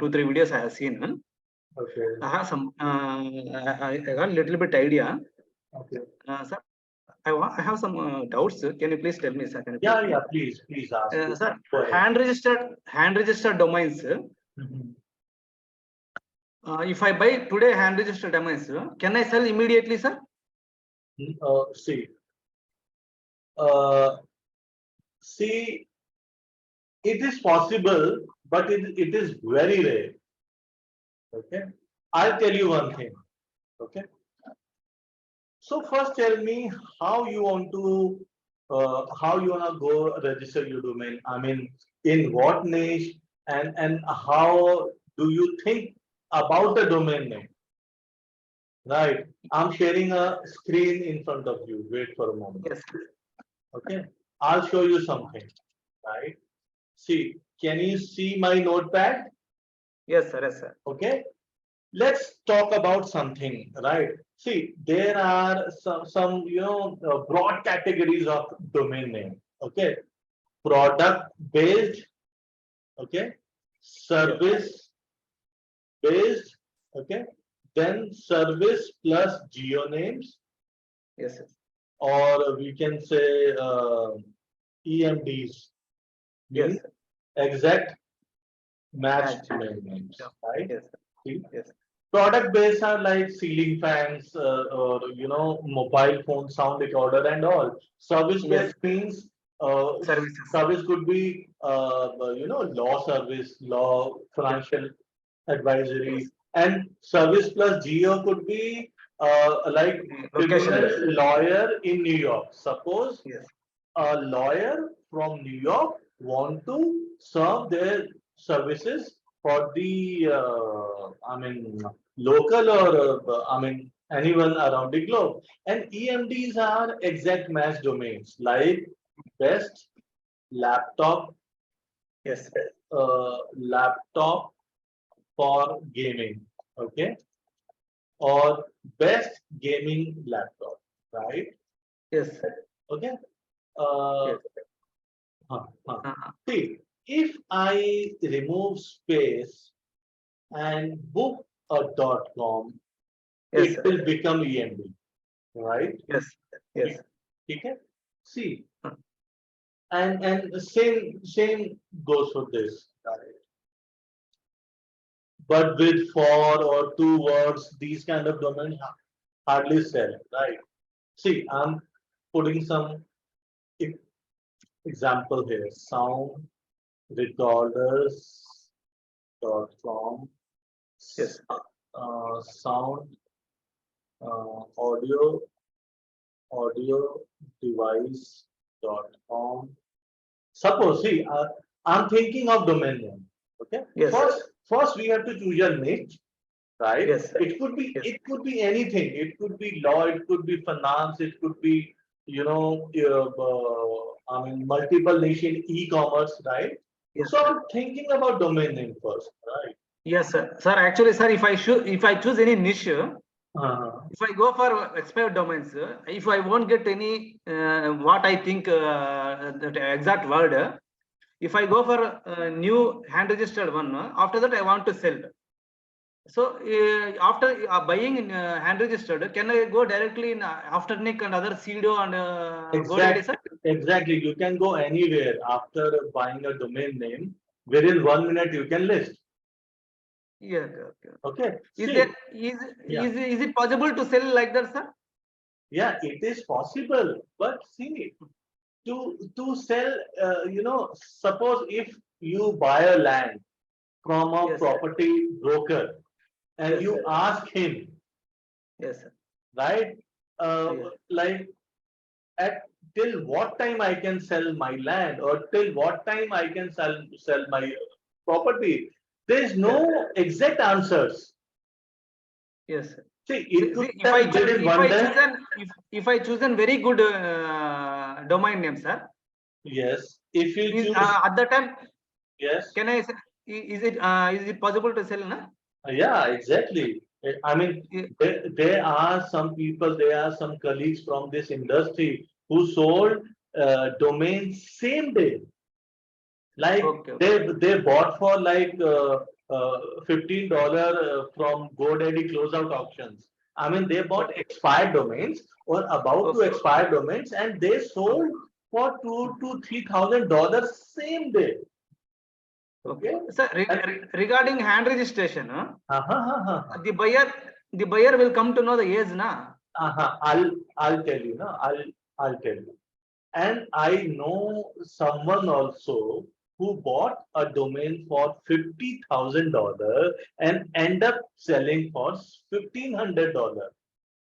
2-3 videos I have seen. Okay. I have some. I got a little bit idea. Okay. Sir, I have some doubts. Can you please tell me, sir? Yeah. Please ask. Sir, hand registered domains. If I buy today hand registered domains, can I sell immediately, sir? See, it is possible, but it is very rare. Okay, I'll tell you one thing. Okay, so first tell me how you want to go register your domain. I mean, in what niche, and how do you think about the domain name? Right. I'm sharing a screen in front of you. Wait for a moment. Yes. Okay. I'll show you something. Right. See, can you see my notepad? Yes, sir. Yes, sir. Okay. Let's talk about something. Right. See, there are some broad categories of domain name. Okay. Product based. Okay. Service based. Okay. Then service plus geo names. Yes, sir. Or we can say EMDs. Yes, sir. Exact match domain names. Yeah. Right? Yes, sir. See? Yes. Product based are like ceiling fans or mobile phone sound recorder and all. Service based means Services. service could be law service, law, financial advisory, Yes. and service plus geo could be like Location. criminal lawyer in New York. Suppose Yes. a lawyer from New York want to serve their services for the local or anyone around the globe. And EMDs are exact match domains like best laptop, Yes. laptop for gaming, okay, or best gaming laptop, right? Yes. Okay. Yes. See, if I remove space and book a .com, Yes, it sir. will become EMD, right? Yes. Yes. Okay. See, Uh, and the same goes for this, right? But with 4 or 2 words, these kind of domains hardly sell, right? See, I'm putting some example here. Sound recorders.com, Yes. sound audio device.com. Suppose, see, I'm thinking of domain name. Okay. Yes. First we have to choose a niche, right? Yes. It could be Yes. anything. It could be law. It could be finance. It could be multiple niche in e-commerce, right? Yes. So I'm thinking about domain name first, right? Yes, sir. Sir, actually, sir, if I choose any niche, if I go for expired domains, if I won't get any what I think the exact word, if I go for a new hand registered one, after that I want to sell. So after buying in hand registered, can I go directly in Afternic and other CDO and GoDaddy, sir? Exactly. You can go anywhere after buying a domain name. Within 1 minute, you can list. Yeah. Okay. Is it possible to sell like that, sir? Yeah, it is possible. But see, to sell, suppose if you buy a land from a property broker and you ask him, yes, sir, right, like till what time I can sell my land or till what time I can sell my property. There is no exact answers. Yes, sir. See, it could if I choose a very good domain name, sir. Yes. If you choose at the time, yes. Can I say, is it possible to sell, na? Yeah, exactly. I mean, there are some people, there are some colleagues from this industry who sold domains same day. Like they bought for like $15 from GoDaddy closeout auctions. I mean, they bought expired domains or about to expire domains, and they sold for $2,000 to $3,000 same day. Okay. Sir, regarding hand registration, the buyer will come to know the age, na? I'll tell you, I'll tell you. And I know someone also who bought a domain for $50,000 and end up selling for $1,500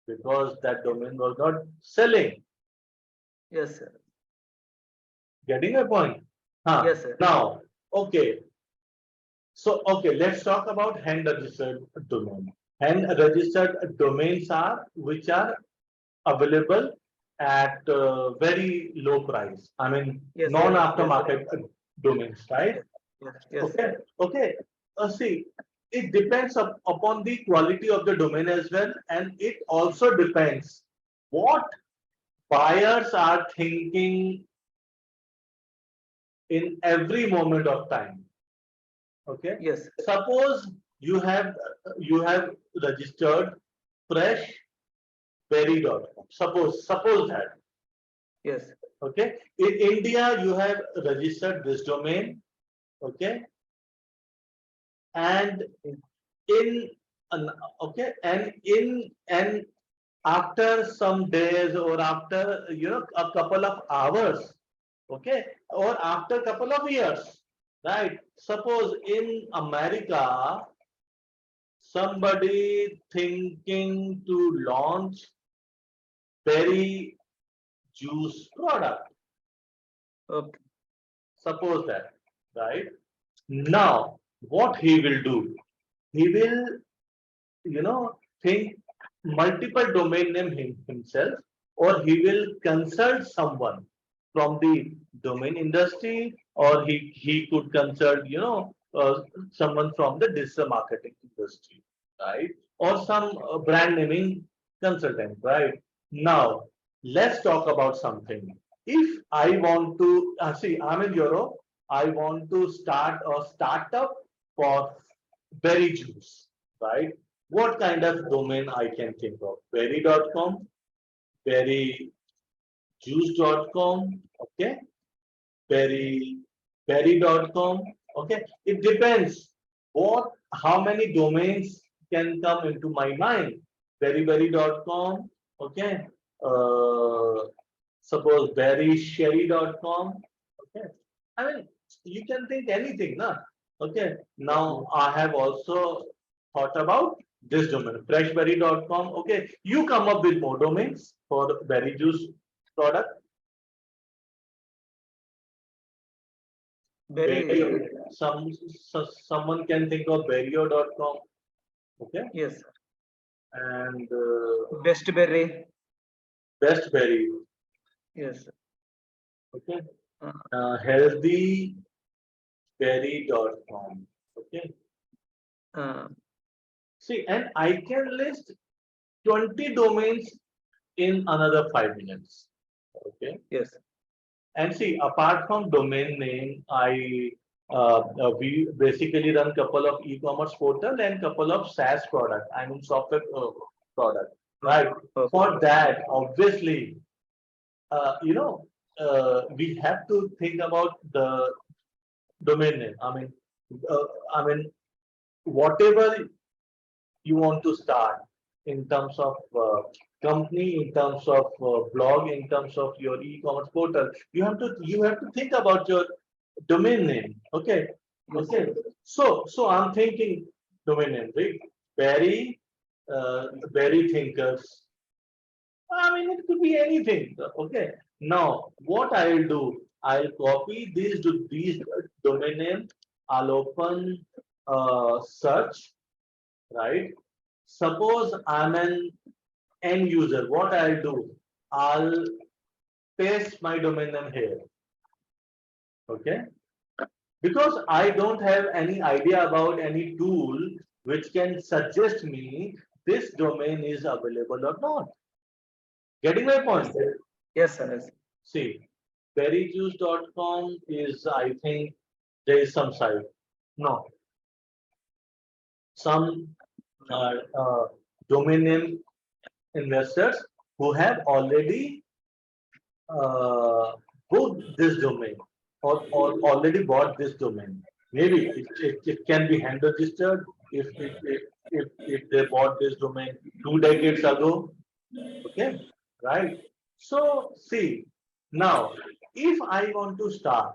because that domain was not selling. Yes, sir. Getting a point? Yes, sir. Now, okay. So, okay, let's talk about hand registered domain. Hand registered domains are which are available at very low price. I mean, non-aftermarket domains, right? Yes. Okay. Okay. See, it depends upon the quality of the domain as well, and it also depends what buyers are thinking in every moment of time. Okay. Yes. Suppose you have registered freshberry.com. Suppose that. Yes. Okay. In India, you have registered this domain. Okay. And after some days or after a couple of hours, okay, or after a couple of years, right? Suppose in America, somebody thinking to launch berry juice product. Okay. Suppose that, right? Now, what he will do? He will, think multiple domain name himself, or he will consult someone from the domain industry, or he could consult, someone from the digital marketing industry, right? Or some brand naming consultant, right? Now, let's talk about something. If I want to see, I'm in Europe. I want to start a startup for berry juice, right? What kind of domain I can think of? Berry.com, berryjuice.com, okay? Berry.com, okay? It depends how many domains can come into my mind. Berry.com, okay? Suppose berrysherry.com, okay? I mean, you can think anything, na? Okay. Now I have also thought about this domain, freshberry.com. Okay. You come up with more domains for berry juice product. Someone can think of berrio.com. Okay. Yes. And Bestberry. Bestberry. Yes. Okay. Healthyberry.com. Okay. See, and I can list 20 domains in another 5 minutes. Okay. Yes. And see, apart from domain name, we basically run couple of e-commerce portal and couple of SaaS product. I mean software product, right? Okay. For that, obviously, we have to think about the domain name. I mean, whatever you want to start in terms of company, in terms of blog, in terms of your e-commerce portal, you have to think about your domain name. Okay. Yes. Okay. So I'm thinking domain name, right? Berry thinkers. I mean, it could be anything. Okay. Now, what I'll do, I'll copy these domain names. I'll open search, right? Suppose I'm an end user. What I'll do, I'll paste my domain name here. Okay. Because I don't have any idea about any tool which can suggest me this domain is available or not. Getting my point? Yes, sir. Yes. See, berryjuice.com is, I think, there is some site. No. some domain name investors who have already booked this domain or already bought this domain. Maybe it can be hand registered if they bought this domain 2 decades ago. Okay, right? So see, now if I want to start,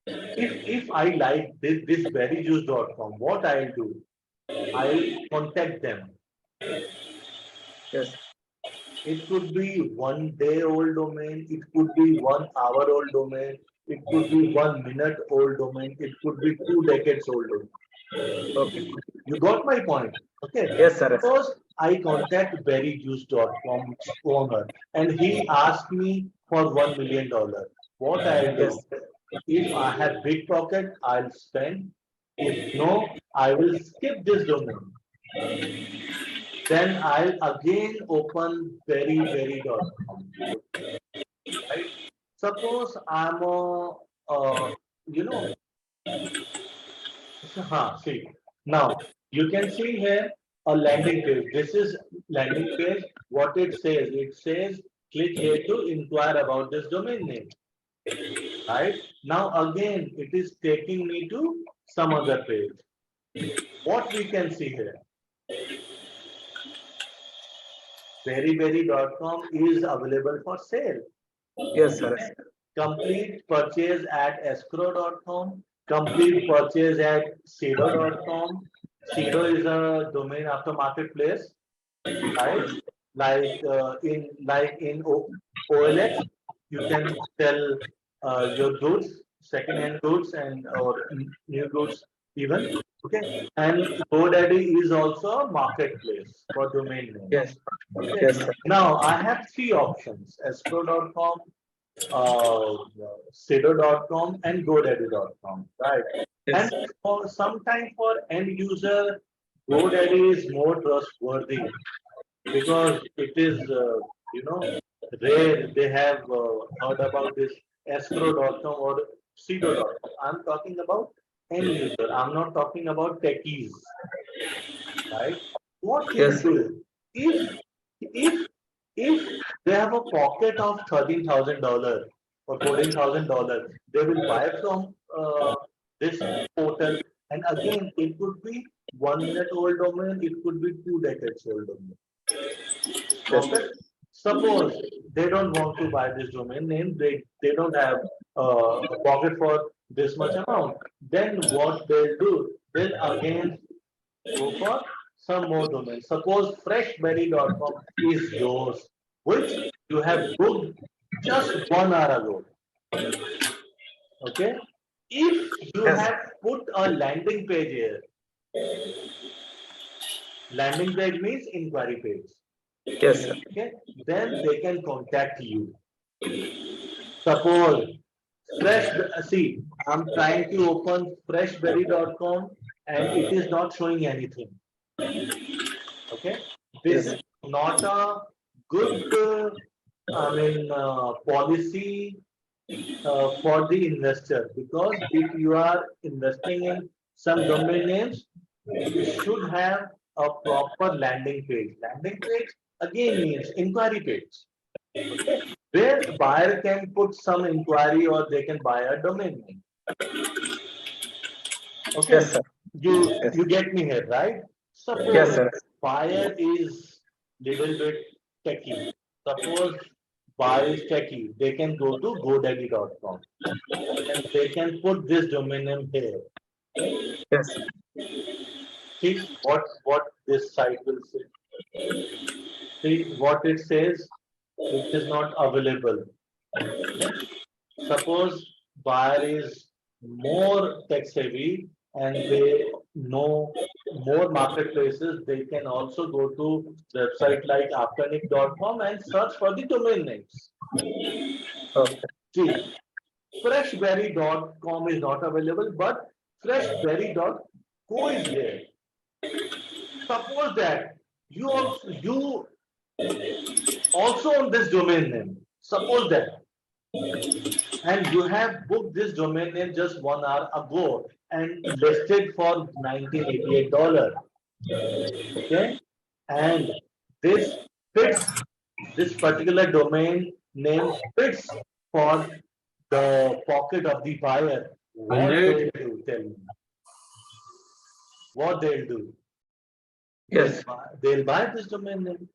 if I like this berryjuice.com, what I'll do, I'll contact them. Yes. It could be 1 day old domain, it could be 1 hour old domain, it could be 1 minute old domain, it could be 2 decades old domain. Okay. You got my point? Okay. Yes, sir. Suppose I contact berryjuice.com owner and he asked me for $1 million. What I'll do? Yes. If I have big pocket, I'll spend. If no, I will skip this domain. Then I'll again open berry.com. Right? Suppose I'm you know, see, now you can see here a landing page. This is landing page. What it says click here to inquire about this domain name. Right? Now again, it is taking me to some other page. What we can see here, berry.com is available for sale. Yes, sir. Complete purchase at escrow.com, complete purchase at Sedo.com. Sedo is a domain after marketplace, right? Like in OLX, you can sell your goods, second-hand goods and or new goods even. Okay, and GoDaddy is also a marketplace for domain names. Yes. Okay. Yes, sir. Now I have 3 options: escrow.com, Sedo.com and GoDaddy.com, right? Yes. And for sometime for end user, GoDaddy is more trustworthy because it is, rare. They have heard about this escrow.com or Sedo.com. I'm talking about end user. I'm not talking about techies, right? What he'll Yes. do if if they have a pocket of $13,000 or $14,000, they will buy from this portal. And again, it could be 1 minute old domain, it could be 2 decades old domain. Perfect. Suppose they don't want to buy this domain name, they don't have a pocket for this much amount. Then what they'll do, they'll again go for some more domains. Suppose freshberry.com is yours, which you have booked just 1 hour ago. Okay. If you Yes. have put a landing page here, landing page means inquiry page. Yes, sir. Okay. Then they can contact you. Suppose see, I'm trying to open freshberry.com and it is not showing anything. Okay, this is not a good, policy for the investor, because if you are investing in some domain names, you should have a proper landing page. Landing page again means inquiry page. Okay, where buyer can put some inquiry or they can buy a domain name. Okay, Yes, sir. you get me here, right? Suppose Yes, sir. buyer is little bit techy. Suppose buyer is techy, they can go to GoDaddy.com and they can put this domain name here. Yes. See what this site will say. See what it says. It is not available. Okay? Suppose buyer is more tech savvy and they know more marketplaces, they can also go to website like afternic.com and search for the domain names. Okay. See, freshberry.com is not available, but freshberry.co is there. Suppose that you also own this domain name. Suppose that, and you have booked this domain name just 1 hour ago and listed for $1988. Okay, and this fits, this particular domain name fits for the pocket of the buyer. What they do, tell me. What they'll do? Yes. They'll buy this domain name.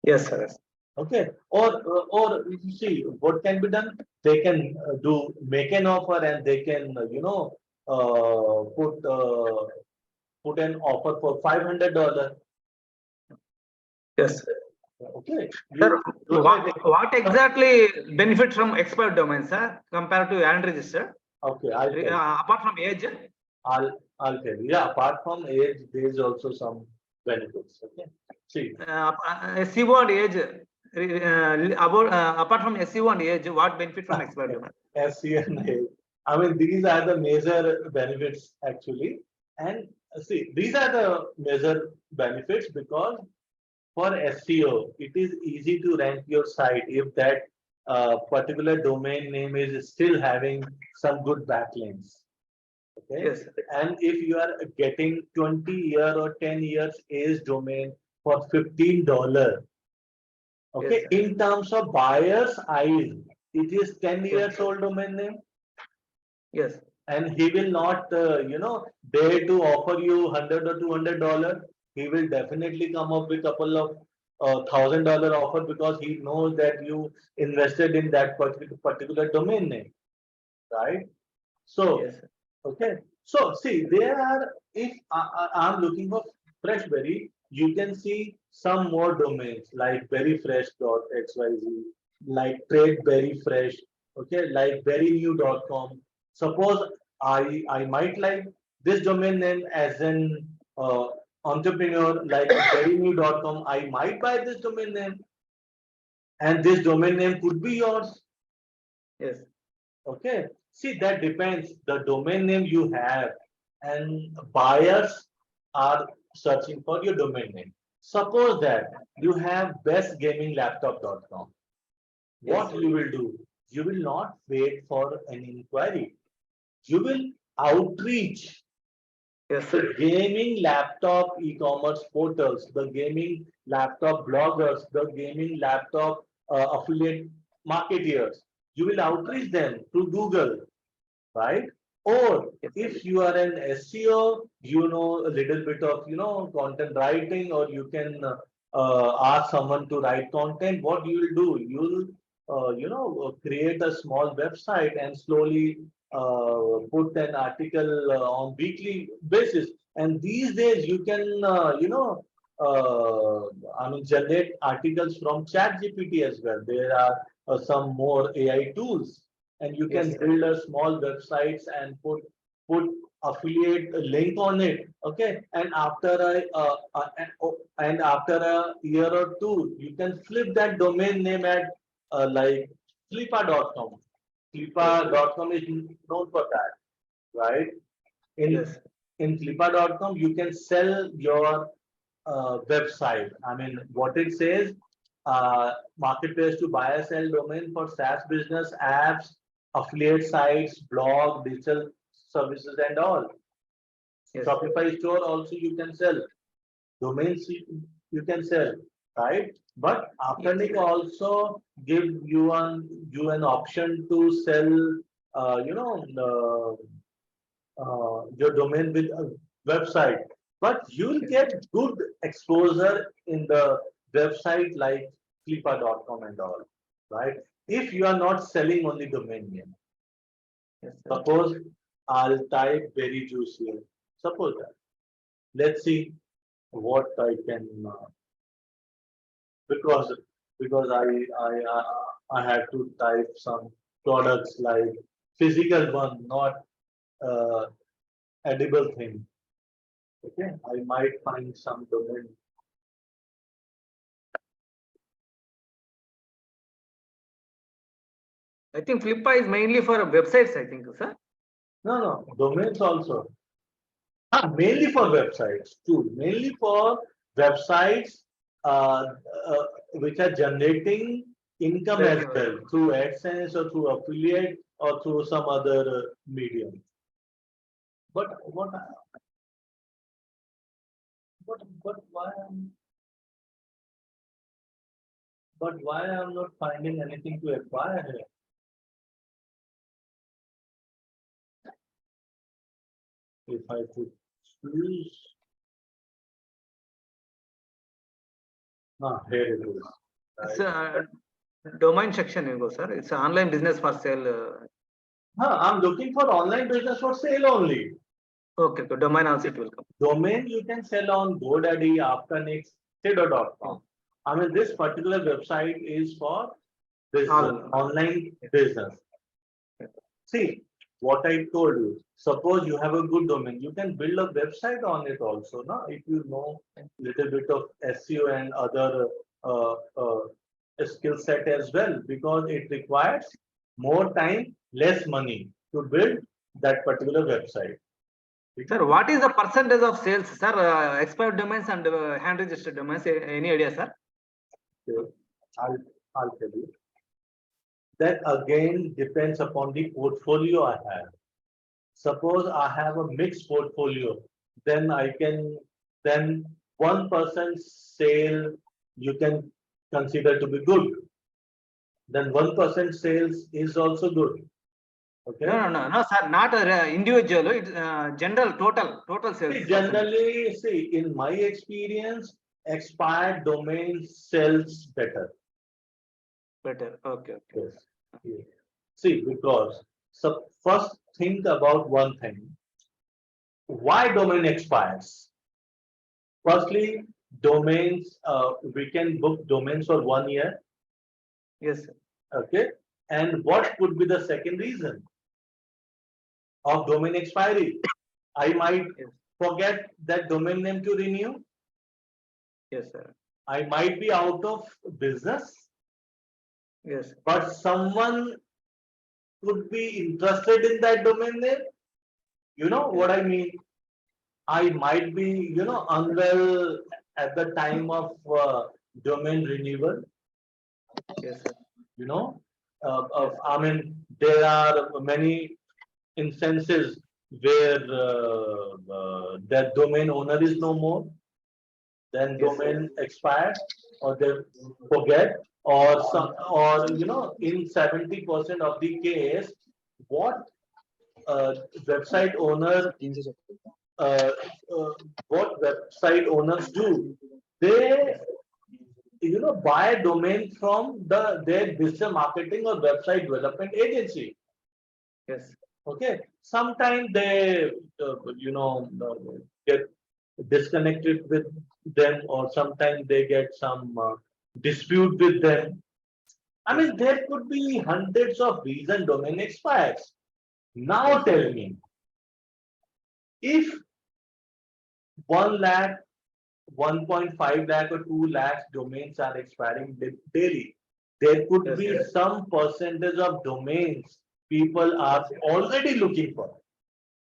Yes, sir. Okay, or you see what can be done. They can do make an offer, and they can put an offer for $500. Yes. Okay, Sir, those are the, what exactly benefit from expired domain, sir, compared to unregistered? okay, I'll tell you. Apart from age? I'll tell you. Yeah, apart from age, there is also some benefits. Okay, see. SEO and age. Apart from SEO and age, what benefit from expired domain? SEO and age. I mean, these are the major benefits actually. And see, these are the major benefits because for SEO, it is easy to rank your site if that particular domain name is still having some good backlinks. Okay. Yes. And if you are getting 20-year or 10 years age domain for $15, okay, Yes, in terms of buyer's eyes, it is 10 years old domain name. Yes. And he will not, dare to offer you $100 or $200. He will definitely come up with a couple of $1,000 offer because he knows that you invested in that particular domain name, right? So, Yes. okay. So, see, there are, if I'm looking for Freshberry, you can see some more domains like berryfresh.xyz, like tradeberryfresh, okay, like berrynew.com. Suppose I might like this domain name as an entrepreneur, like berrynew.com. I might buy this domain name, and this domain name could be yours. Yes. Okay. See, that depends the domain name you have, and buyers are searching for your domain name. Suppose that you have bestgaminglaptop.com. What you will do? You will not wait for an inquiry. You will outreach Yes. the gaming laptop e-commerce portals, the gaming laptop bloggers, the gaming laptop affiliate marketeers. You will outreach them through Google, right? Or if you are an SEO, you know a little bit of content writing, or you can ask someone to write content. What you will do? You'll create a small website and slowly put an article on weekly basis. And these days you can generate articles from ChatGPT as well. There are some more AI tools, and you can build a small websites and put affiliate link on it. Okay, and after a year or two, you can flip that domain name at like flippa.com. Flippa.com is known for that, right? In flippa.com, you can sell your website. I mean, what it says, marketplace to buy and sell domain for SaaS business, apps, affiliate sites, blog, digital services, and all. Shopify store also you can sell. Domains you can sell, right? But Afternic also give you an option to sell, your domain with a website, but you'll get good exposure in the website like flippa.com and all, right? If you are not selling only domain name. Suppose I'll type very juicy. Suppose that. Let's see what I can because I had to type some products like physical one, not edible thing. Okay, I might find some domain. I think Flippa is mainly for websites, I think, sir. No, domains also. Mainly for websites too. Mainly for websites uh, which are generating income as well through AdSense or through affiliate or through some other medium. But what But why I'm not finding anything to acquire here? If I could choose, here it is. It's a domain section, you go, sir. It's an online business for sale. I'm looking for online business for sale only. Okay, so domain also it will come. Domain you can sell on GoDaddy, Afternext, Tido.com. I mean, this particular website is for business, online business. See, what I told you, suppose you have a good domain, you can build a website on it also, no? If you know a little bit of SEO and other skill set as well, because it requires more time, less money to build that particular website. Sir, what is the percentage of sales, sir? Expired domains and hand registered domains. Any idea, sir? Okay. I'll tell you. That again depends upon the portfolio I have. Suppose I have a mixed portfolio, then then 1% sale you can consider to be good. Then 1% sales is also good. Okay. No, sir. Not individual. It's general, total sales. See, generally, in my experience, expired domain sells better. Better. Okay. Yes. Yes. See, because first think about one thing. Why domain expires? Firstly, domains, we can book domains for 1 year. Yes, sir. Okay. And what could be the second reason of domain expiry? I might forget that domain name to renew. Yes, sir. I might be out of business. Yes. But someone could be interested in that domain name. You know what I mean? I might be, unwell at the time of domain renewal. Yes, sir. Yes. I mean, there are many instances where that domain owner is no more, then domain expires, or they forget, or in 70% of the case, what website owner uh, what website owners do, they buy a domain from their digital marketing or website development agency. Yes. Okay. Sometimes they get disconnected with them, or sometimes they get some dispute with them. I mean, there could be hundreds of reasons domain expires. Now tell me, if 1 lakh, 1.5 lakh or 2 lakhs domains are expiring daily, there could be some percentage of domains people are already looking for.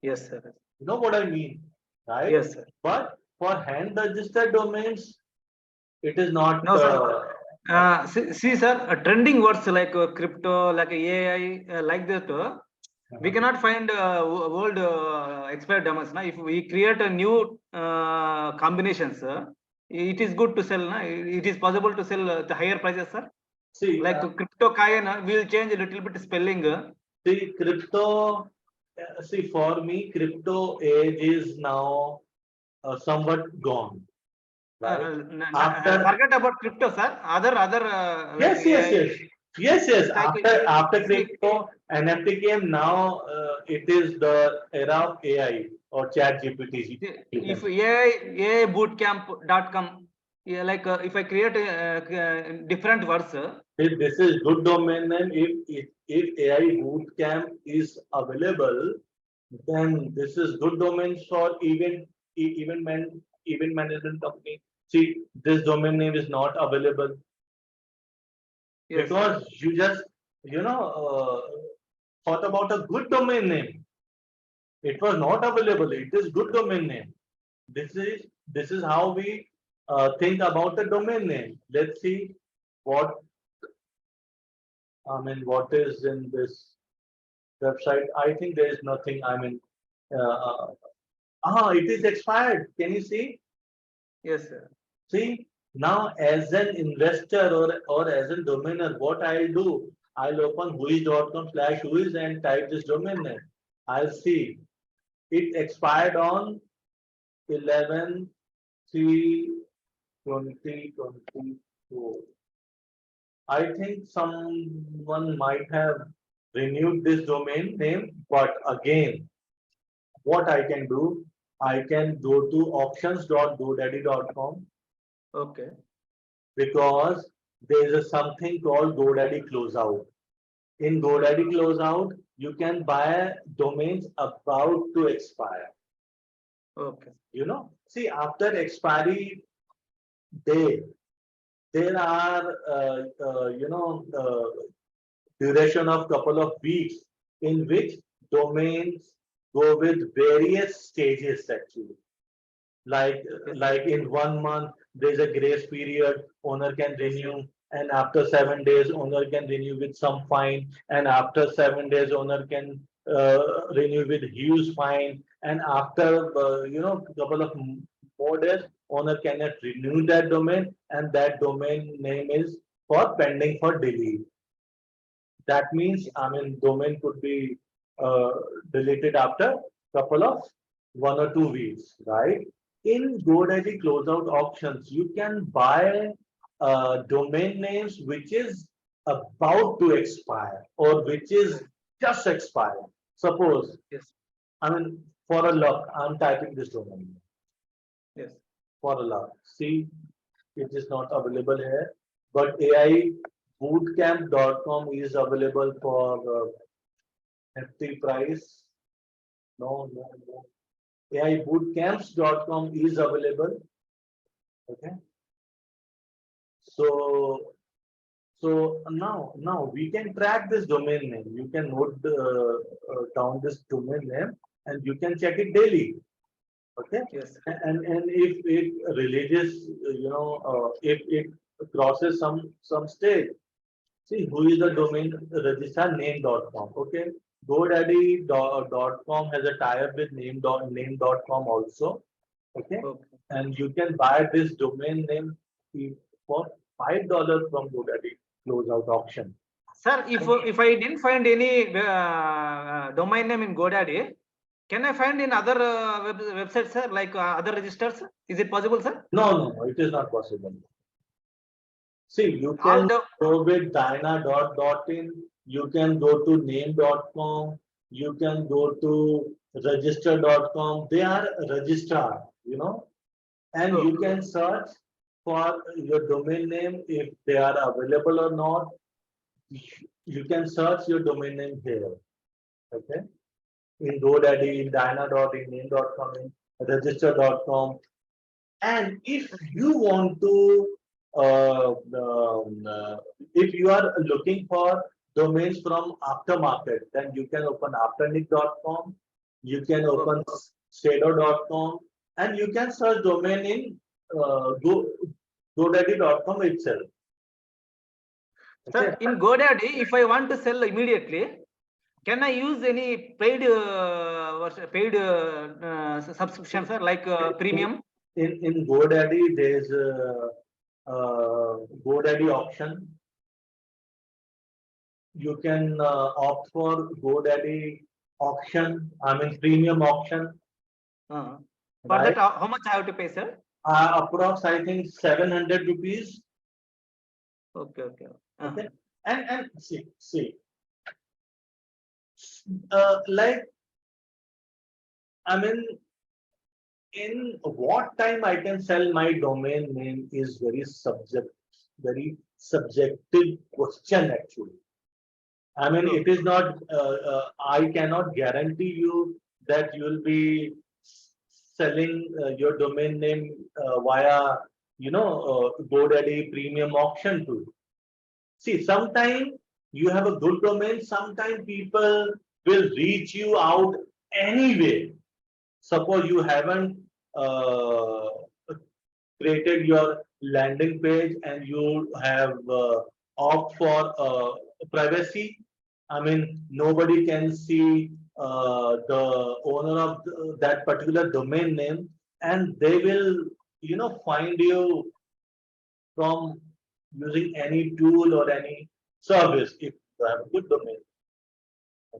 Yes, sir. You know what I mean, right? Yes, sir. But for hand registered domains, it is not. No, sir. See, sir, trending words like crypto, like AI, like that, we cannot find old expired domains. If we create a new combinations, it is good to sell. It is possible to sell the higher prices, sir. See, like crypto kayen, we will change a little bit spelling. See, crypto. See, for me, crypto age is now somewhat gone. Right? Forget about crypto, sir. Other yes, like yes, AI, yes. After crypto, NFT came. Now it is the era of AI or Chat GPT. If AIbootcamp.com, like if I create a different words. If this is good domain name, if AI Bootcamp is available, then this is good domains for event management company. See, this domain name is not available. Yes, because you just thought about a good domain name. It was not available. It is good domain name. This is how we think about a domain name. Let's see what what is in this website. I think there is nothing. It is expired. Can you see? Yes, sir. See, now as an investor or as a domainer, what I'll do, I'll open whois.com/whois and type this domain name. I'll see it expired on 11/3/2024. I think someone might have renewed this domain name, but again, what I can do, I can go to auctions.godaddy.com Okay. because there is something called GoDaddy Closeout. In GoDaddy Closeout, you can buy domains about to expire. Okay. You know, see, after expiry day, there are, duration of couple of weeks in which domains go with various stages actually. Like in 1 month, there's a grace period, owner can renew, and after 7 days, owner can renew with some fine, and after 7 days, owner can renew with huge fine, and after couple of more days, owner cannot renew that domain, and that domain name is for pending for delete. That means, I mean, domain could be uh, deleted after couple of 1 or 2 weeks, right? In GoDaddy closeout auctions, you can buy domain names which is about to expire or which is just expired. Suppose, Yes. I mean, for a luck, I'm typing this domain name. Yes. For a luck. See, it is not available here, but AIbootcamp.com is available for hefty price. No, no, no. AIbootcamps.com is available. Okay. So now we can track this domain name. You can note down this domain name and you can check it daily. Okay. Yes. And if it releases, if it crosses some stage, see who is the domain registrar name.com. Okay. GoDaddy.com has a tie-up with name.com also. Okay. Okay. And you can buy this domain name for $5 from GoDaddy closeout auction. Sir, if I didn't find any domain name in GoDaddy, can I find in other websites, sir, like other registers? Is it possible, sir? No, it is not possible. See, you All can the go with dyna.in, you can go to name.com, you can go to register.com. They are registrar, and you can search for your domain name if they are available or not. You can search your domain name here. Okay. In GoDaddy, in dyna.in, name.com, in register.com. And if you want to, if you are looking for domains from aftermarket, then you can open afternic.com, you can open stado.com, and you can search domain in GoDaddy.com itself. Sir, in GoDaddy, if I want to sell immediately, can I use any paid subscription, sir, like premium? In GoDaddy, there is GoDaddy auction. You can opt for GoDaddy auction. I mean premium auction. For right? that, how much I have to pay, sir? Approx, I think 700 rupees. Okay. Okay. And see, like, I mean, in what time I can sell my domain name is very subjective question actually. I mean, it is not, I cannot guarantee you that you will be selling your domain name via, GoDaddy premium auction too. See, sometimes you have a good domain, sometimes people will reach you out anyway. Suppose you haven't created your landing page and you have opt for privacy. I mean, nobody can see the owner of that particular domain name, and they will, find you from using any tool or any service if you have a good domain,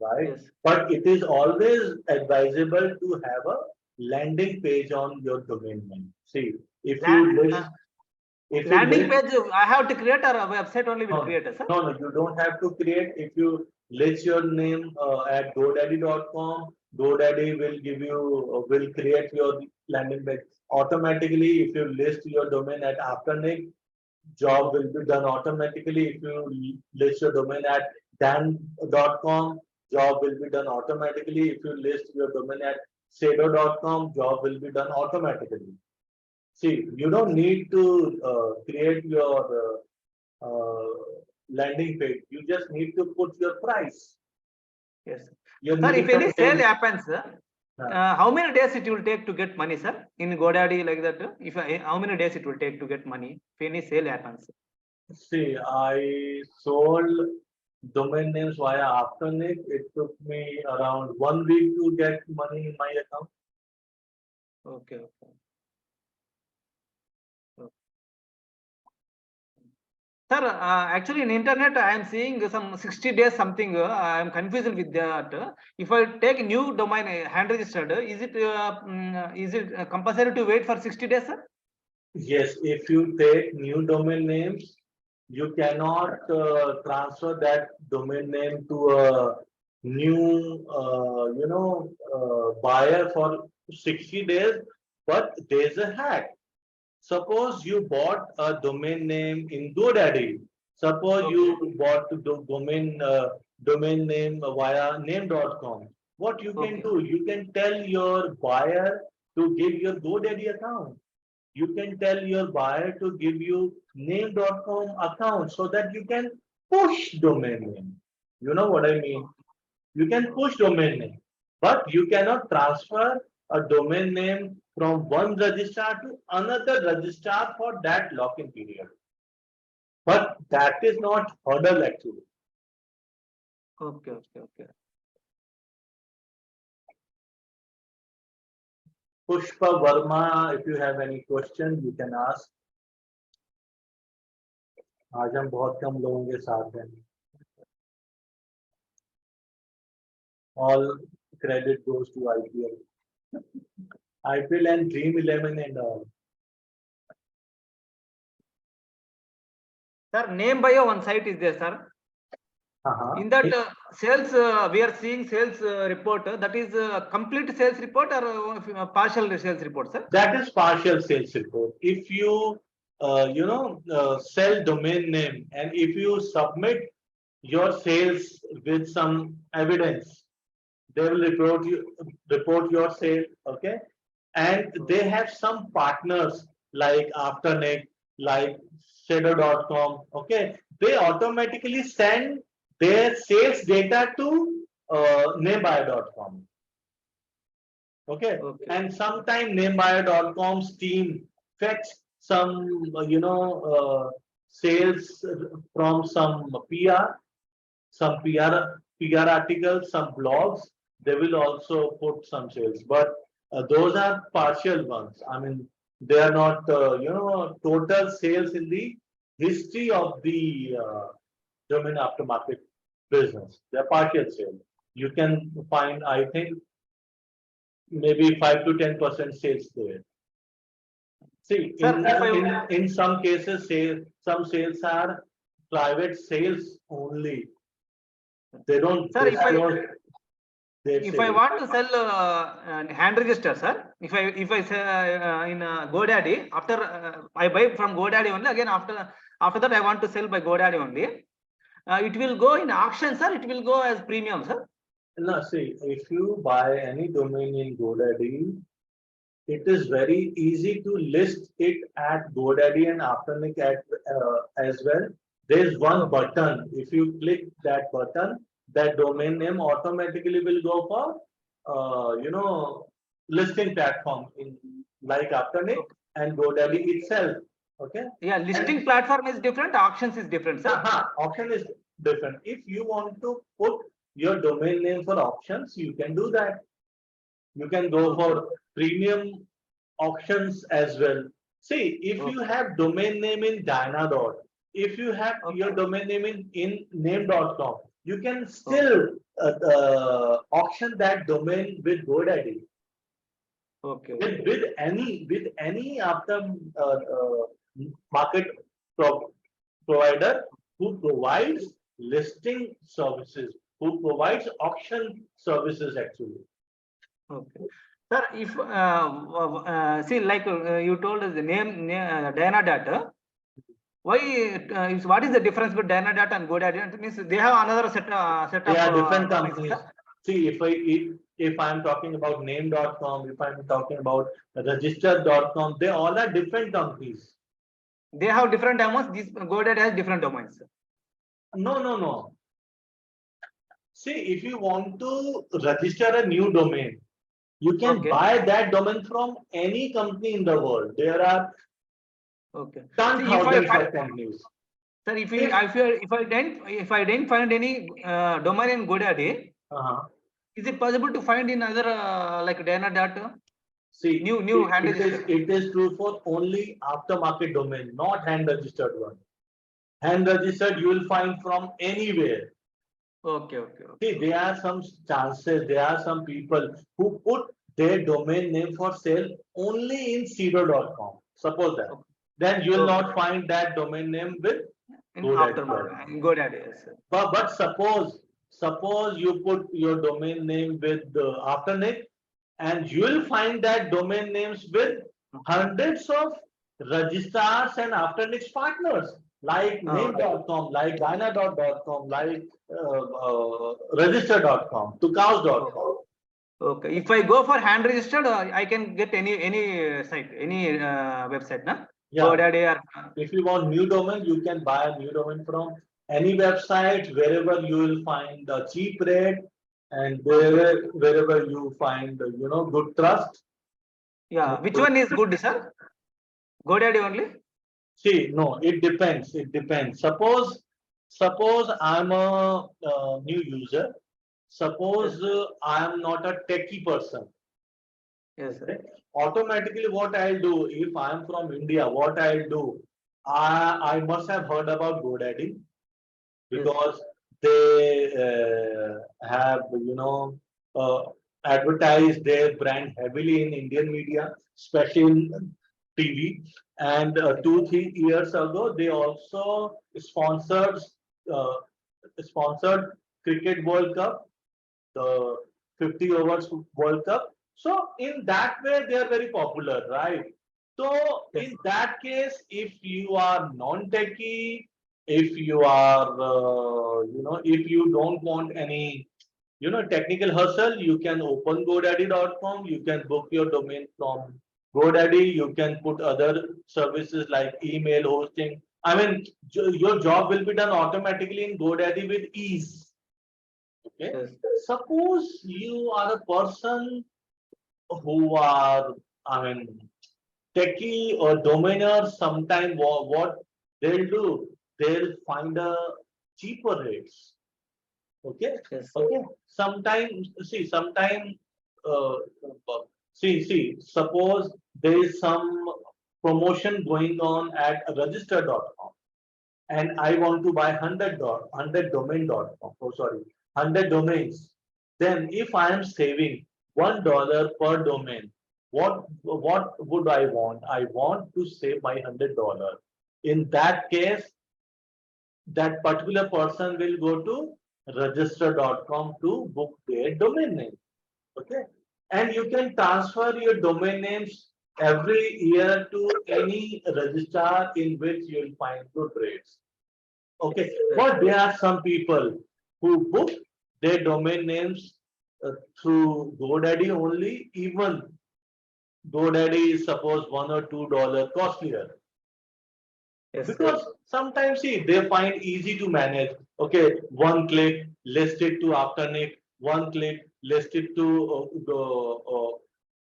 right? Yes. But it is always advisable to have a landing page on your domain name. See, if you Landing list, page, I have to create, or a website only will create, sir? no, you don't have to create. If you list your name at GoDaddy.com, GoDaddy will give you, will create your landing page automatically. If you list your domain at Afternic, job will be done automatically. If you list your domain at dan.com, job will be done automatically. If you list your domain at sedo.com, job will be done automatically. See, you don't need to create your landing page. You just need to put your price. Yes. Your Sir, if any sale happens, Yeah. how many days it will take to get money, sir? In GoDaddy like that, how many days it will take to get money if any sale happens? See, I sold domain names via Afternic. It took me around 1 week to get money in my account. Okay. Sir, actually in internet I am seeing some 60 days something. I am confused with that. If I take new domain hand registered, is it compulsory to wait for 60 days, sir? Yes, if you take new domain names, you cannot transfer that domain name to a new, buyer for 60 days. But there's a hack. Suppose you bought a domain name in GoDaddy. Suppose you bought the domain name via name.com. What you can do, you can tell your buyer to give your GoDaddy account. You can tell your buyer to give you name.com account so that you can push domain name. You know what I mean? You can push domain name, but you cannot transfer a domain name from one registrar to another registrar for that lock-in period. But that is not hurdle actually. Okay. Pushpa Verma, if you have any question, you can ask. आज हम बहुत कम लोगों के साथ हैं. All credit goes to IPL. IPL and Dream 11 and all. Sir, name bio one site is there, sir. In that sales, we are seeing sales report. That is complete sales report or partial sales report, sir? That is partial sales report. If you sell domain name and if you submit your sales with some evidence, they will report your sale. Okay, and they have some partners like Afternic, like Shadow.com. Okay, they automatically send their sales data to namebuyer.com. Okay, and sometime namebuyer.com's team fetch some sales from some PR articles, some blogs. They will also put some sales, but those are partial ones. I mean, they are not total sales in the history of the domain aftermarket business. They are partial sales. You can find, I think, maybe 5 to 10% sales there. See, in some cases, some sales are private sales only. They don't. Sir, if I want to sell hand register, sir, if I sell in GoDaddy, after I buy from GoDaddy only, again after that I want to sell by GoDaddy only, it will go in auction, sir. It will go as premium, sir. No, see, if you buy any domain in GoDaddy, it is very easy to list it at GoDaddy and Afternic as well. There is one button. If you click that button, that domain name automatically will go for listing platform in like Afternic and GoDaddy itself. Okay. Yeah, listing platform is different. Auctions is different, sir. Auction is different. If you want to put your domain name for auctions, you can do that. You can go for premium auctions as well. See, if you have domain name in Dyna dot, if you have your domain name in name.com, you can still auction that domain with GoDaddy. Okay. With any after market provider who provides listing services, who provides auction services actually. Okay. Sir, if see, like you told us the name Dana data. Why? What is the difference between Dana data and GoDaddy? It means they have another set They of are different companies. See, if I'm talking about name.com, if I'm talking about register.com, they all are different companies. They have different domains. This GoDaddy has different domains. No. See, if you want to register a new domain, you can buy that domain from any company in the world. There are thousands of companies. Sir, if I didn't find any domain in GoDaddy, is it possible to find in other like Dana data? See, new hand registered. It is true for only aftermarket domain, not hand registered one. Hand registered you will find from anywhere. Okay. See, there are some chances, there are some people who put their domain name for sale only in Cdo.com. Suppose that. Then you will not find that domain name with GoDaddy. Yes, but suppose you put your domain name with Afternic, and you will find that domain names with hundreds of registrars and Afternics partners like name.com, like Dyna.com, like register.com, Tukaus.com. Okay. If I go for hand registered, I can get any site, any website, na? Yeah. GoDaddy or if you want new domain, you can buy a new domain from any website wherever you will find a cheap rate and wherever you find good trust. Yeah. Which one is good, sir? GoDaddy only? See, no, it depends. It depends. Suppose I'm a new user. Suppose I am not a techie person. Yes, sir. Automatically, what I'll do if I'm from India, what I'll do, I must have heard about GoDaddy because they have advertised their brand heavily in Indian media, especially in TV. And 2-3 years ago, they also uh, sponsored Cricket World Cup, the 50 overs World Cup. So in that way, they are very popular, right? So in that case, if you are non-techie, if you are, if you don't want any, technical hustle, you can open GoDaddy.com. You can book your domain from GoDaddy. You can put other services like email hosting. I mean, your job will be done automatically in GoDaddy with ease. Okay. Suppose you are a person who are, techie or domainer. Sometime what they'll do, they'll find a cheaper rates. Okay. Sometimes uh, suppose there is some promotion going on at register.com and I want to buy 100 domain.com. Oh, sorry, 100 domains. Then if I am saving $1 per domain, what would I want? I want to save my $100. In that case, that particular person will go to register.com to book their domain name. Okay, and you can transfer your domain names every year to any registrar in which you will find good rates. Okay, but there are some people who book their domain names through GoDaddy only. Even GoDaddy is suppose $1 or $2 costlier. Because sometimes they find easy to manage. Okay, one click, list it to Afternic, one click, list it to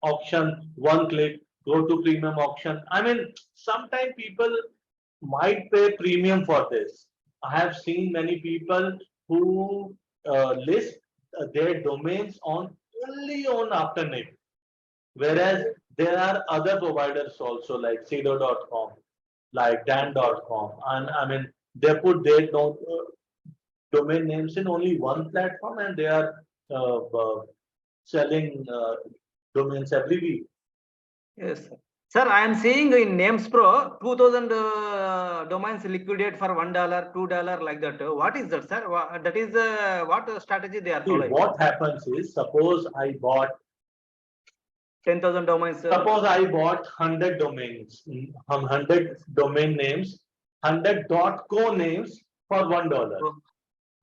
auction, one click, go to premium auction. I mean, sometimes people might pay premium for this. I have seen many people who list their domains on only on Afternic, whereas there are other providers also like Cedo.com, like Dan.com, and I mean they put their domain names in only one platform, and they are selling domains every week. Yes, sir. Sir, I am seeing in Names Pro 2000 domains liquidate for $1, $2 like that. What is that, sir? That is what strategy they are See, following? what happens is, suppose I bought 10,000 domains. Suppose I bought 100 domains, 100 domain names, 100 .co names for $1. Oh,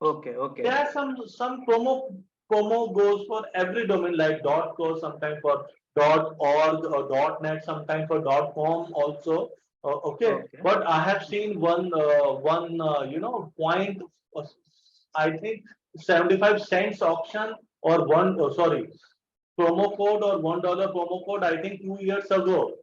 okay, okay. There are some promo goes for every domain like .co, sometimes for .org or .net, sometimes for .com also. Okay. Okay. But I have seen one point, I think 75 cents option or sorry, promo code or $1 promo code, I think 2 years ago.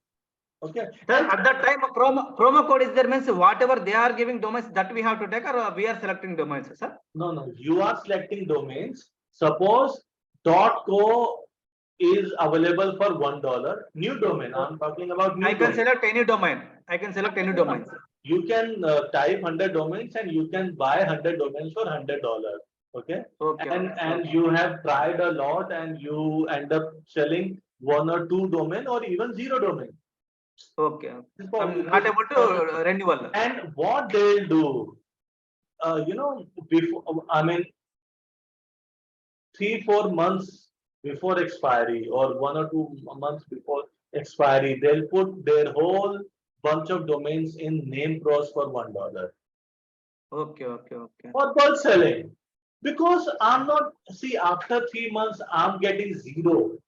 Okay. Sir, at that time, promo code is there, means whatever they are giving domains that we have to take, or we are selecting domains, sir? No. You are selecting domains. Suppose .co is available for $1. New domain. I'm talking about new I can domain. select any domain. I can select any domains. You can type 100 domains and you can buy 100 domains for $100. Okay. Okay. And you have tried a lot and you end up selling 1 or 2 domain or even 0 domain. Okay. I'm not able to renewal. And what they'll do, before, I mean, 3-4 months before expiry or 1 or 2 months before expiry, they'll put their whole bunch of domains in name pros for $1. Okay. For bulk selling. Because I'm not, see, after 3 months, I'm getting 0.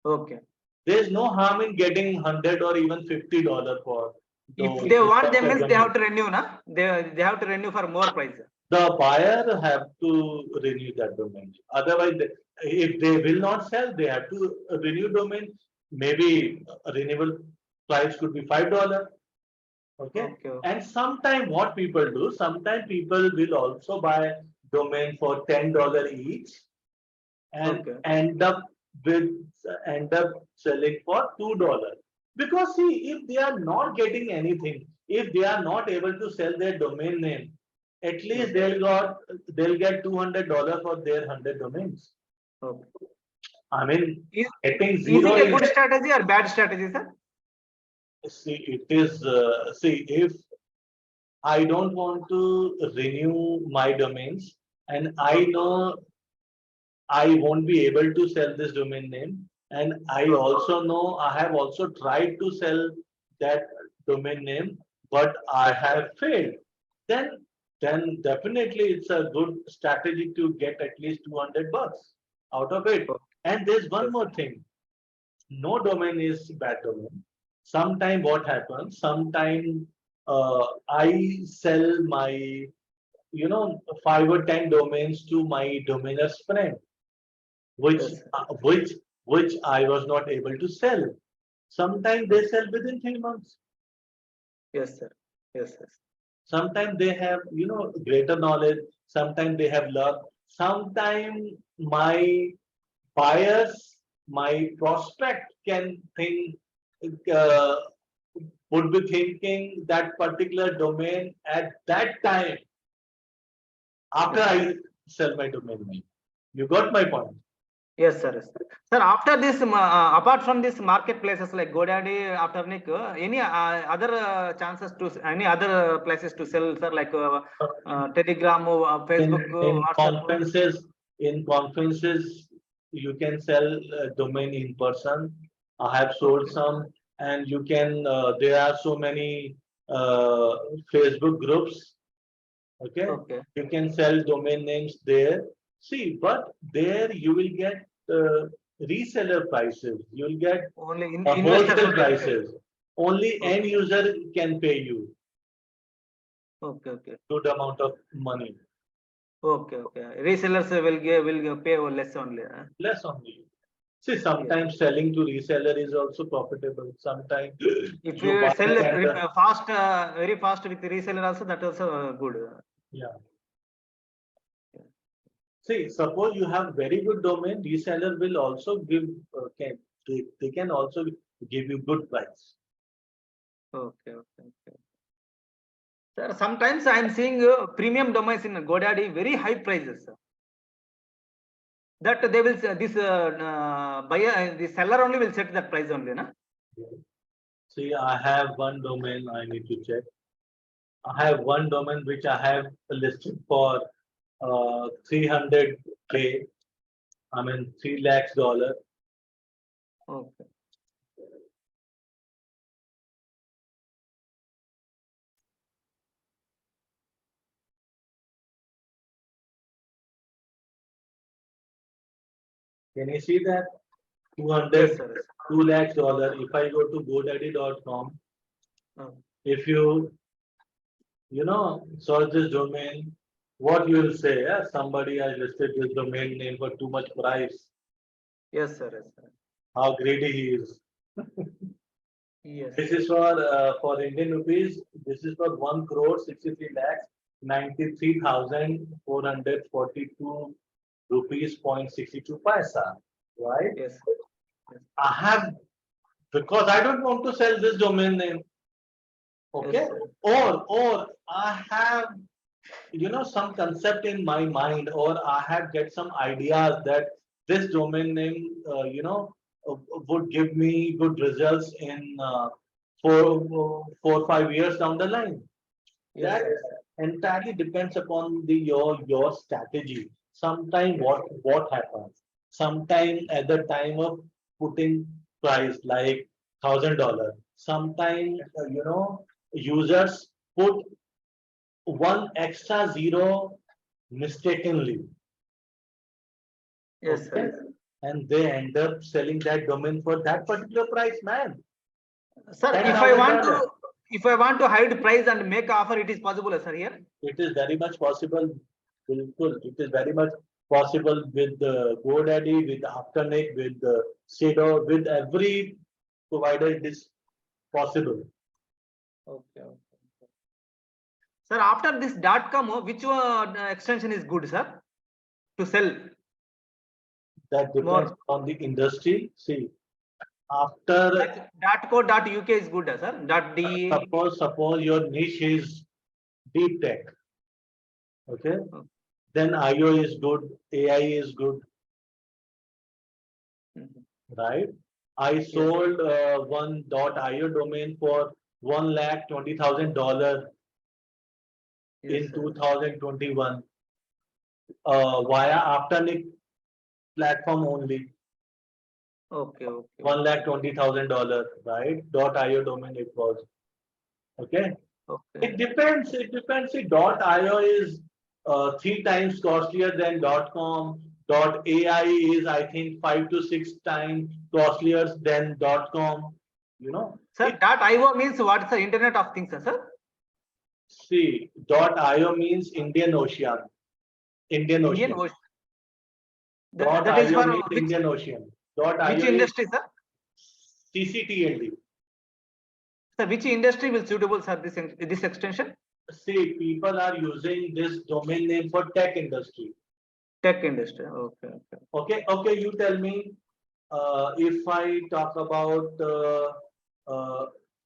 Okay. There's no harm in getting 100 or even $50 for. If they want them, means they have to renew, na? They have to renew for more price. The buyer have to renew that domain. Otherwise, if they will not sell, they have to renew domain. Maybe a renewal price could be $5. Okay. And sometimes what people do, sometimes people will also buy domain for $10 each and end up selling for $2. Because see, if they are not getting anything, if they are not able to sell their domain name, at least they'll get $200 for their 100 domains. Okay. I mean, getting is 0 it a good strategy or bad strategy, sir? See, it is. See, if I don't want to renew my domains, and I know I won't be able to sell this domain name, and I also know I have also tried to sell that domain name, but I have failed. Then definitely it's a good strategy to get at least $200 out of it. And there's one more thing. No domain is bad domain. Sometime what happens? Sometime I sell my 5 or 10 domains to my domainer's friend, which I was not able to sell. Sometimes they sell within 3 months. Yes, sir. Yes. Sometimes they have greater knowledge. Sometimes they have luck. Sometimes my buyers, my prospect can think, uh, would be thinking that particular domain at that time after I sell my domain name. You got my point? Yes, sir. Sir, after this, apart from this marketplaces like GoDaddy, after Nick, any other chances to any other places to sell, sir, like Telegram, Facebook, WhatsApp? In conferences, you can sell domain in person. I have sold some, and you can. There are so many Facebook groups. Okay. You can sell domain names there. See, but there you will get reseller prices. You will get only wholesale prices. Only end user can pay you. Good amount of money. Resellers will pay less only. Less only. See, sometimes selling to reseller is also profitable. Sometimes if you sell fast, very fast with reseller also, that also good. Yeah. See, suppose you have very good domain, reseller will also give they can also give you good price. Okay. Sir, sometimes I am seeing premium domains in GoDaddy very high prices, sir. That they will this buyer, the seller only will set that price only, na? See, I have one domain I need to check. I have one domain which I have listed for 300K. I mean $3 lakhs. Okay. Can you see that? 200, Yes, sir. Yes. $2 lakhs. If I go to GoDaddy.com, if you search this domain, what you will say? Somebody has listed this domain name for too much price. Yes, sir. Yes, sir. How greedy he is. Yes. This is for Indian rupees. This is for 1,63 lakhs 93,442 rupees 0.62 paisa. Right? Yes. I have, because I don't want to sell this domain name. Okay. Yes, Or I have some concept in my mind, or I have get some ideas that this domain name would give me good results in 4 or 5 years down the line. yes, That sir. entirely depends upon your strategy. Sometime what happens, sometime at the time of putting price like $1,000, sometime users put one extra zero mistakenly. Yes, sir. Okay, Yes. and they end up selling that domain for that particular price, man. Sir, $10,000. if I want to hide price and make offer, it is possible, sir, here? It is very much possible. Bilkul. It is very much possible with the GoDaddy, with Afternic, with the Sedo, with every provider. It is possible. Okay. Sir, after this .com, which extension is good, sir, to sell? That depends More. on the industry. See, after Like .co.uk is good, sir. .de. suppose your niche is deep tech. Okay, then IO is good, AI is good, right? I sold one .io domain for $1,20,000 Yes, in sir. 2021 via Afternic platform only. Okay. $1,20,000, right? .io domain it was. Okay. Okay. It depends. It depends. See, .io is 3 times costlier than .com. .ai is, I think, 5 to 6 times costlier than .com. Sir, .io means what, sir? Internet of Things, sir? See, .io means Indian Ocean. Indian Indian Ocean. Ocean. That is .io for means Indian Ocean. which .io is industry, sir? CCTLD. Sir, which industry will suitable, sir, this extension? See, people are using this domain name for tech industry. Tech industry. Okay. Okay. You tell me, if I talk about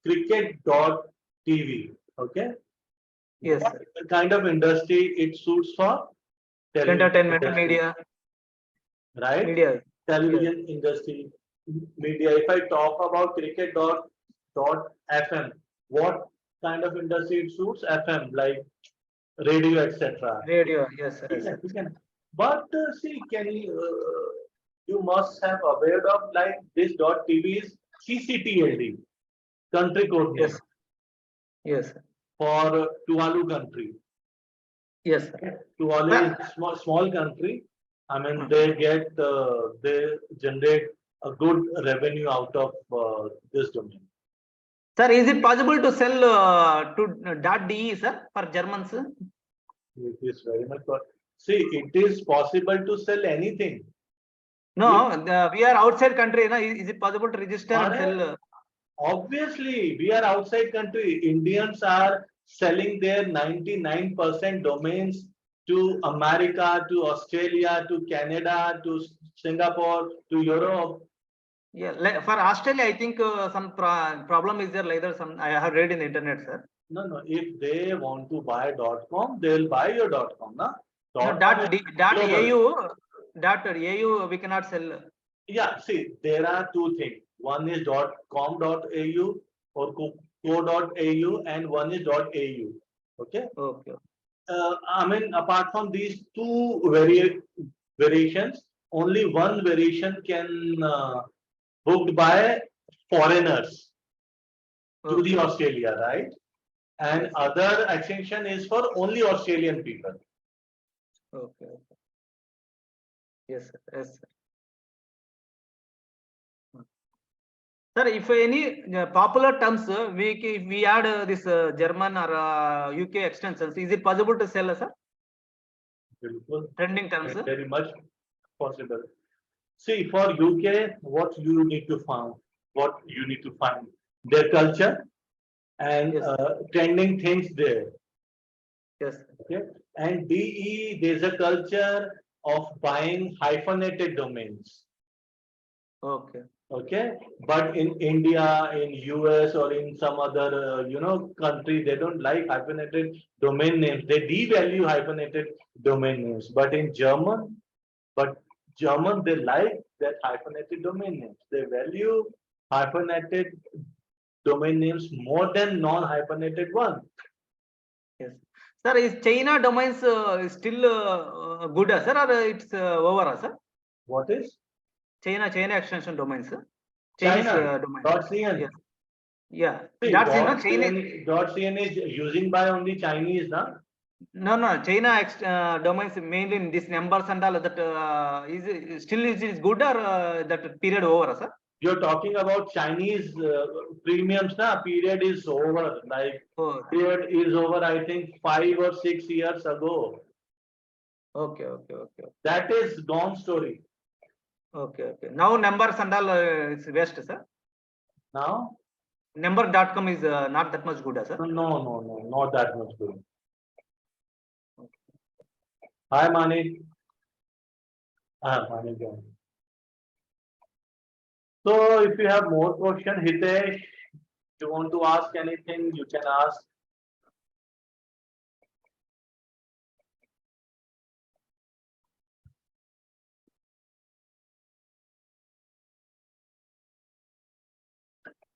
cricket.tv, okay? Yes, What sir. kind of industry it suits for? Television Entertainment, industry, media. right? Media. Television industry, media. If I talk about cricket.fm, what kind of industry it suits? FM, like radio, etc. Radio. Yes, sir. We Yes, can, sir. we can. But see, you must have aware of like this .tv is CCTLD, country code name Yes. Yes, sir. for Tuvalu country. Yes, sir. Okay. Tuvalu is small country. I mean, they generate a good revenue out of this domain. Sir, is it possible to sell to .de, sir, for Germans? It is very much. See, it is possible to sell anything. No, we are outside country. No? Is it possible to register and sell? Obviously, we are outside country. Indians are selling their 99% domains to America, to Australia, to Canada, to Singapore, to Europe. Yeah, for Australia, I think some problem is there. Like that, some I have read in the internet, sir. No. If they want to buy .com, they'll buy your .com, na? No, .com is global. .au we cannot sell. Yeah, see, there are two things. One is .com.au or co.au, and one is .au. Okay. Okay. I mean, apart from these two variations, only one variation can booked by foreigners to the Australia, right? And yes, other extension is for only Australian people. Okay. Yes, sir. Yes, sir. Sir, if any popular terms we add this German or UK extensions, is it possible to sell, sir? Trending terms. Very much possible. See, for UK, what you need to find their culture and Yes. trending things there. Yes. Okay, and DE, there's a culture of buying hyphenated domains. Okay. Okay, but in India, in US, or in some other country, they don't like hyphenated domain names. They devalue hyphenated domain names. But in German, they like that hyphenated domain names. They value hyphenated domain names more than non-hyphenated one. Yes. Sir, is China domains still good, sir, or it's over, sir? What is? China extension domains. Chinese domain. .cn. Yes. Yeah. See, .cn is using by only Chinese, na? No. China domains mainly in these numbers and all that is good or that period over, sir? You're talking about Chinese premiums, na? Period is over. Like period is over, I think 5 or 6 years ago. Okay. That is gone story. Okay. Now numbers and all it's waste, sir. Now Number.com is not that much good, sir. No, not that much good. Hi, Manik. Manik. So, if you have more question, Hitesh, you want to ask anything, you can ask.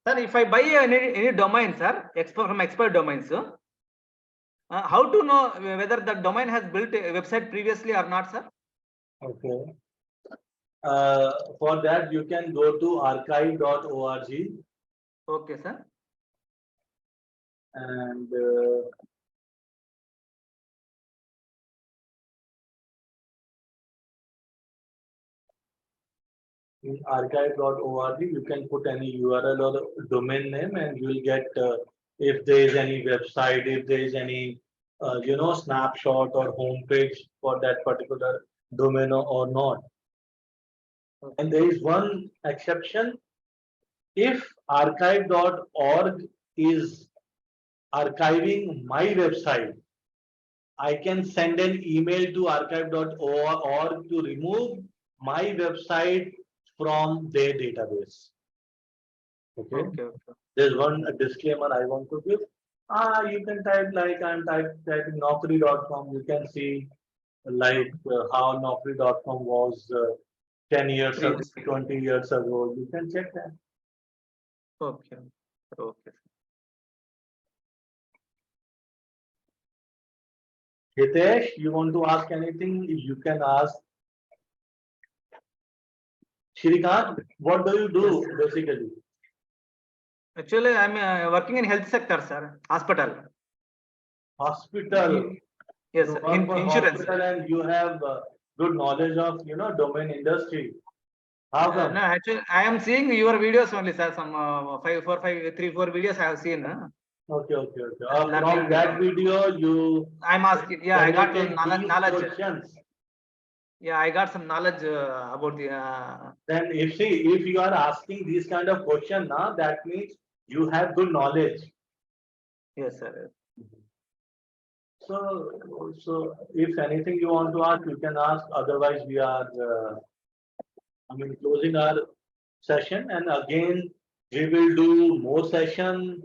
Sir, if I buy any domain, sir, from expired domains, how to know whether the domain has built a website previously or not, sir? Okay. For that, you can go to archive.org. Okay, sir. And in archive.org, you can put any URL or domain name, and you will get if there is any website, if there is any snapshot or homepage for that particular domain or not. Okay. And there is one exception. If archive.org is archiving my website, I can send an email to archive.org to remove my website from their database. Okay. There's one disclaimer I want to give. You can type like I'm typing Naukri.com. You can see like how Naukri.com was 10 years ago, 20 years ago. You can check that. Okay. Hitesh, you want to ask anything? You can ask. Shrikant, what do you do basically? Actually, I'm working in health sector, sir. Hospital. Yes, in insurance. Hospital, and you have good knowledge of domain industry. How come? No, actually, I am seeing your videos only, sir. Some 3, 4 videos I have seen. Okay. From that video, I'm asking. Yeah, I got knowledge. Questions. Yeah, I got some knowledge about the. Then if you are asking these kind of question, now that means you have good knowledge. Yes, sir. So if anything you want to ask, you can ask. Otherwise, we are, closing our session, and again we will do more session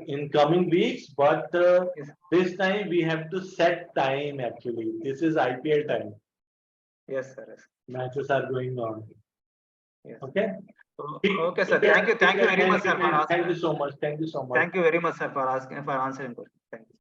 in coming weeks. But Yes. this time we have to set time. Actually, this is IPL time. Yes, sir. Yes. Matches are going on. Yes. Okay. Okay, sir. Thank you very much, sir, for asking. Thank you so much. Thank you so much. Thank you very much, sir, for asking, for answering questions. Thank you.